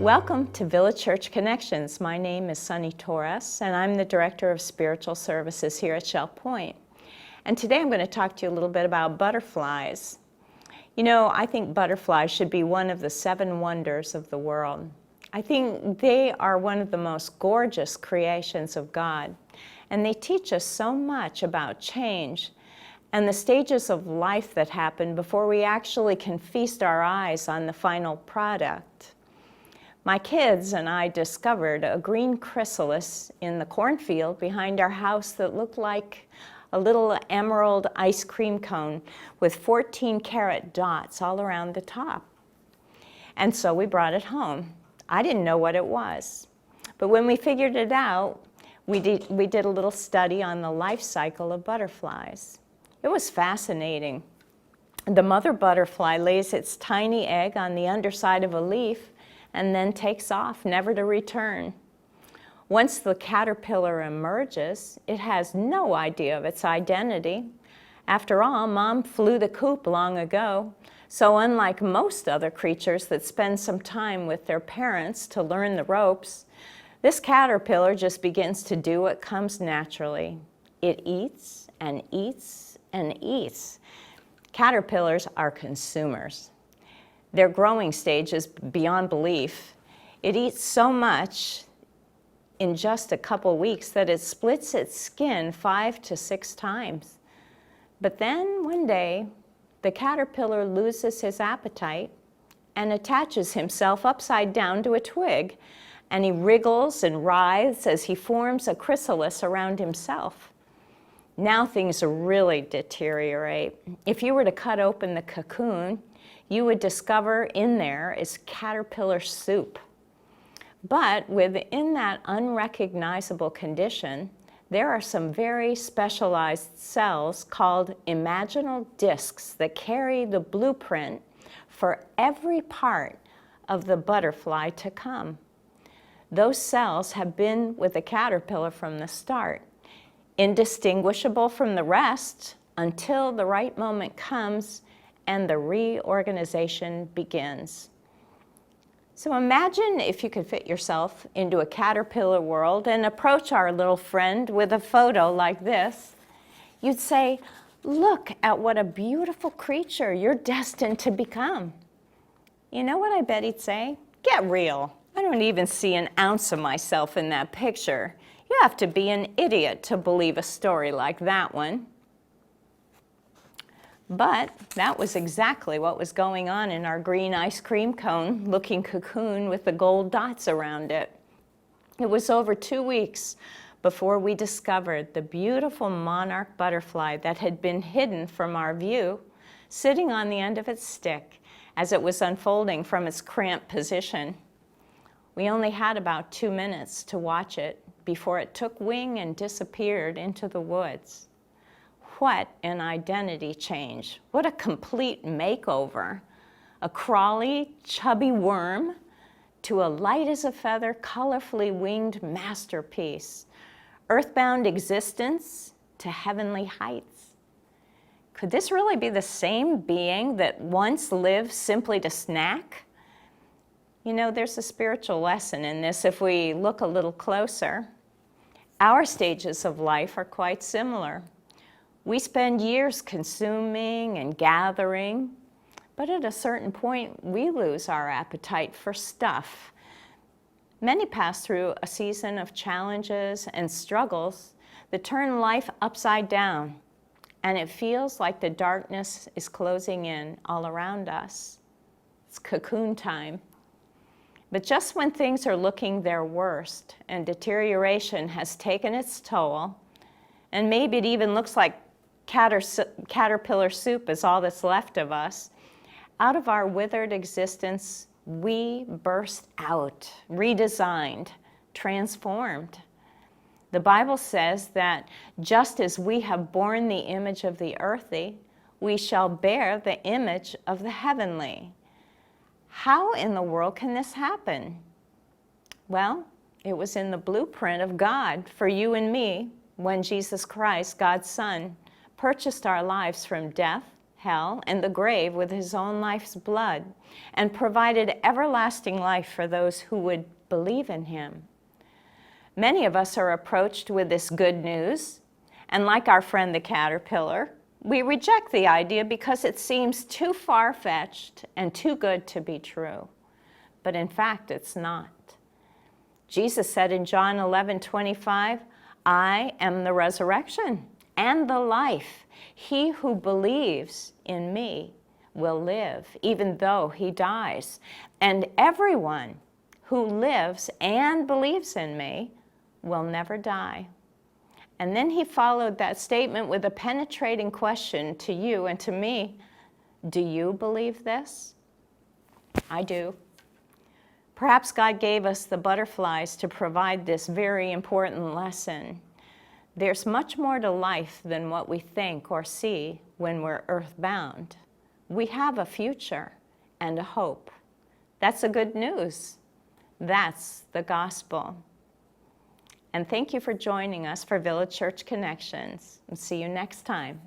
Welcome to Village Church Connections. My name is Sunny Torres, and I'm the Director of Spiritual Services here at Shell Point. And today I'm going to talk to you a little bit about butterflies. You know, I think butterflies should be one of the 7 wonders of the world. I think they are one of the most gorgeous creations of God, and they teach us so much about change and the stages of life that happen before we actually can feast our eyes on the final product. My kids and I discovered a green chrysalis in the cornfield behind our house that looked like a little emerald ice cream cone with 14 carat dots all around the top. And so we brought it home. I didn't know what it was. But when we figured it out, we did a little study on the life cycle of butterflies. It was fascinating. The mother butterfly lays its tiny egg on the underside of a leaf and then takes off, never to return. Once the caterpillar emerges, it has no idea of its identity. After all, Mom flew the coop long ago, so unlike most other creatures that spend some time with their parents to learn the ropes, this caterpillar just begins to do what comes naturally. It eats and eats and eats. Caterpillars are consumers. Their growing stage is beyond belief. It eats so much in just a couple weeks that it splits its skin 5 to 6 times. But then one day, the caterpillar loses his appetite and attaches himself upside down to a twig, and he wriggles and writhes as he forms a chrysalis around himself. Now things really deteriorate. If you were to cut open the cocoon, you would discover in there is caterpillar soup. But within that unrecognizable condition, there are some very specialized cells called imaginal discs that carry the blueprint for every part of the butterfly to come. Those cells have been with the caterpillar from the start, indistinguishable from the rest until the right moment comes and the reorganization begins. So imagine if you could fit yourself into a caterpillar world and approach our little friend with a photo like this. You'd say, "Look at what a beautiful creature you're destined to become." You know what I bet he'd say? "Get real. I don't even see an ounce of myself in that picture. You have to be an idiot to believe a story like that one." But that was exactly what was going on in our green ice cream cone looking cocoon with the gold dots around it. It was over 2 weeks before we discovered the beautiful monarch butterfly that had been hidden from our view, sitting on the end of its stick as it was unfolding from its cramped position. We only had about 2 minutes to watch it before it took wing and disappeared into the woods. What an identity change. What a complete makeover. A crawly, chubby worm to a light as a feather, colorfully winged masterpiece. Earthbound existence to heavenly heights. Could this really be the same being that once lived simply to snack? You know, there's a spiritual lesson in this if we look a little closer. Our stages of life are quite similar. We spend years consuming and gathering, but at a certain point, we lose our appetite for stuff. Many pass through a season of challenges and struggles that turn life upside down, and it feels like the darkness is closing in all around us. It's cocoon time. But just when things are looking their worst and deterioration has taken its toll, and maybe it even looks like caterpillar soup is all that's left of us, out of our withered existence, we burst out, redesigned, transformed. The Bible says that just as we have borne the image of the earthly, we shall bear the image of the heavenly. How in the world can this happen? Well, it was in the blueprint of God for you and me when Jesus Christ, God's Son, purchased our lives from death, hell, and the grave with his own life's blood, and provided everlasting life for those who would believe in him. Many of us are approached with this good news, and like our friend the caterpillar, we reject the idea because it seems too far-fetched and too good to be true. But in fact, it's not. Jesus said in John 11:25, "I am the resurrection and the life. He who believes in me will live, even though he dies. And everyone who lives and believes in me will never die." And then he followed that statement with a penetrating question to you and to me. Do you believe this? I do. Perhaps God gave us the butterflies to provide this very important lesson. There's much more to life than what we think or see when we're earthbound. We have a future and a hope. That's the good news. That's the gospel. And thank you for joining us for Village Church Connections. And see you next time.